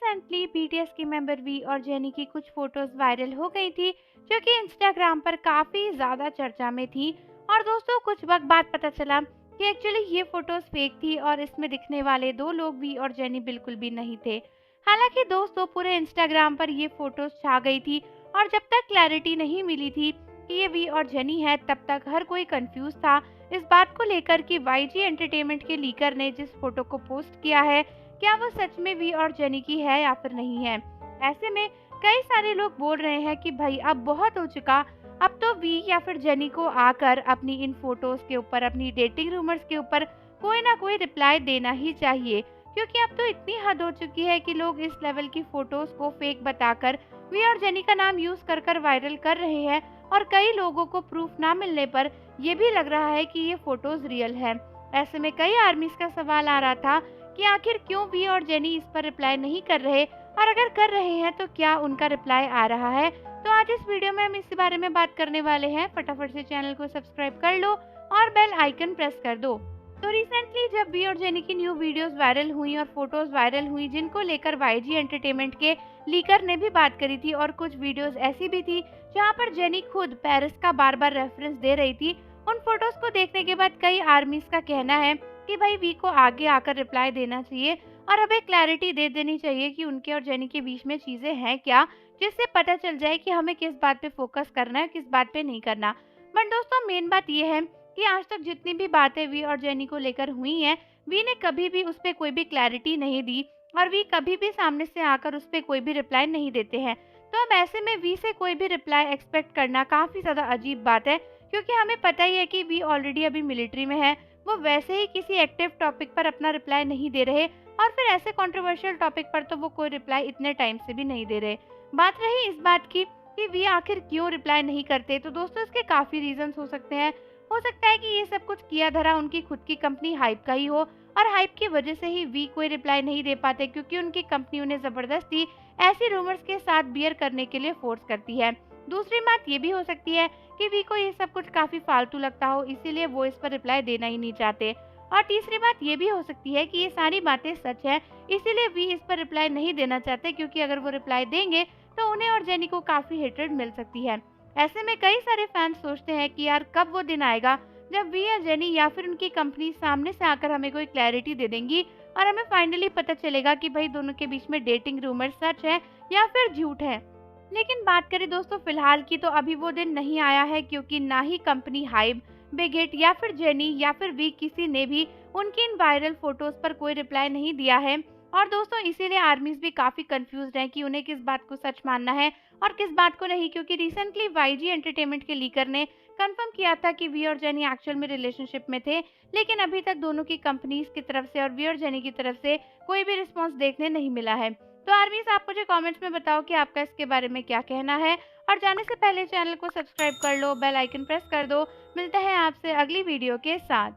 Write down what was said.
Recently BTS की member we और jenny की कुछ फोटोज वायरल हो गई थी, जो कि इंस्टाग्राम पर काफी ज्यादा चर्चा में थी। और दोस्तों, कुछ वक्त बाद पता चला कि एक्चुअली ये फोटोज फेक थी और इसमें दिखने वाले दो लोग वी और जेनी बिल्कुल भी नहीं थे। हालांकि दोस्तों, पूरे इंस्टाग्राम पर ये फोटोज छा गई थी और जब तक क्लैरिटी नहीं मिली थी कि ये वी और जेनी है, तब तक हर कोई कंफ्यूज था इस बात को लेकर कि वाईजी एंटरटेनमेंट के लीकर ने जिस फोटो को पोस्ट किया है, क्या वो सच में वी और जेनी की है या फिर नहीं है। ऐसे में कई सारे लोग बोल रहे हैं कि भाई अब बहुत हो चुका, अब तो वी या फिर जेनी को आकर अपनी इन फोटोज के ऊपर, अपनी डेटिंग रूमर्स के ऊपर कोई ना कोई रिप्लाई देना ही चाहिए, क्योंकि अब तो इतनी हद हो चुकी है कि लोग इस लेवल की फोटोज को फेक बताकर वी और जेनी का नाम यूज कर वायरल कर रहे हैं। और कई लोगों को प्रूफ ना मिलने पर यह भी लग रहा है कि ये फोटोज रियल है। ऐसे में कई आर्मीज का सवाल आ रहा था कि आखिर क्यों वी और जेनी इस पर रिप्लाई नहीं कर रहे, और अगर कर रहे हैं तो क्या उनका रिप्लाई आ रहा है। तो आज इस वीडियो में हम इसी बारे में बात करने वाले हैं। फटाफट से चैनल को सब्सक्राइब कर लो और बेल आइकन प्रेस कर दो। तो रिसेंटली जब वी और जेनी की न्यू वीडियोस वायरल हुई और फोटोज वायरल हुई, जिनको लेकर वाईजी एंटरटेनमेंट के लीकर ने भी बात करी थी, और कुछ वीडियोस ऐसी भी थी जहां पर जेनी खुद पेरिस का बार बार रेफरेंस दे रही थी। उन फोटोज को देखने के बाद कई आर्मीज का कहना है कि भाई वी को आगे आकर रिप्लाई देना चाहिए और अब एक क्लैरिटी दे देनी चाहिए कि उनके और जेनी के बीच में चीजें हैं क्या, जिससे पता चल जाए कि हमें किस बात पे फोकस करना है, किस बात पे नहीं करना। बट दोस्तों, मेन बात यह है कि आज तक जितनी भी बातें वी और जेनी को लेकर हुई हैं, वी ने कभी भी उस पर कोई भी क्लैरिटी नहीं दी और वी कभी भी सामने से आकर उस पर कोई भी रिप्लाई नहीं देते हैं। तो अब ऐसे में वी से कोई भी रिप्लाई एक्सपेक्ट करना काफी ज्यादा अजीब बात है, क्योंकि हमें पता ही है कि वी ऑलरेडी अभी मिलिट्री में है। वो वैसे ही किसी एक्टिव टॉपिक पर अपना रिप्लाई नहीं दे रहे, और फिर ऐसे कंट्रोवर्शियल टॉपिक पर तो वो कोई रिप्लाई इतने टाइम से भी नहीं दे रहे। बात रही इस बात की कि वी आखिर क्यों रिप्लाई नहीं करते, तो दोस्तों इसके काफी रीजंस हो सकते हैं। हो सकता है कि ये सब कुछ किया धरा उनकी खुद की कंपनी हाइप का ही हो, और हाइप की वजह से ही वी कोई रिप्लाई नहीं दे पाते, क्योंकि उनकी कंपनी उन्हें जबरदस्ती ऐसी रूमर्स के साथ बियर करने के लिए फोर्स करती है। दूसरी बात ये भी हो सकती है कि वी को ये सब कुछ काफी फालतू लगता हो, इसीलिए वो इस पर रिप्लाई देना ही नहीं चाहते। और तीसरी बात ये भी हो सकती है कि ये सारी बातें सच है, इसीलिए वी इस पर रिप्लाई नहीं देना चाहते, क्योंकि अगर वो रिप्लाई देंगे तो उन्हें और जेनी को काफी हेट्रेड मिल सकती है। ऐसे में कई सारे फैंस सोचते हैं कि यार कब वो दिन आएगा जब वी या जेनी या फिर उनकी कंपनी सामने से आकर हमें कोई क्लैरिटी दे देंगी और हमें फाइनली पता चलेगा कि भाई दोनों के बीच में डेटिंग रूमर सच है या फिर झूठ है। लेकिन बात करें दोस्तों फिलहाल की, तो अभी वो दिन नहीं आया है, क्योंकि ना ही कंपनी हाइब, बिग हिट या फिर जेनी या फिर वी किसी ने भी उनकी इन वायरल फोटोज पर कोई रिप्लाई नहीं दिया है। और दोस्तों इसीलिए आर्मीज भी काफी कंफ्यूज हैं कि उन्हें किस बात को सच मानना है और किस बात को नहीं, क्योंकि रिसेंटली वाईजी एंटरटेनमेंट के लीकर ने कंफर्म किया था कि वी और जेनी एक्चुअल में रिलेशनशिप में थे, लेकिन अभी तक दोनों की कंपनीज की तरफ से और वी और जेनी की तरफ से कोई भी रिस्पॉन्स देखने नहीं मिला है। तो आर्मीज, आप मुझे कमेंट्स में बताओ कि आपका इसके बारे में क्या कहना है, और जाने से पहले चैनल को सब्सक्राइब कर लो, बेल आइकन प्रेस कर दो। मिलते हैं आपसे अगली वीडियो के साथ।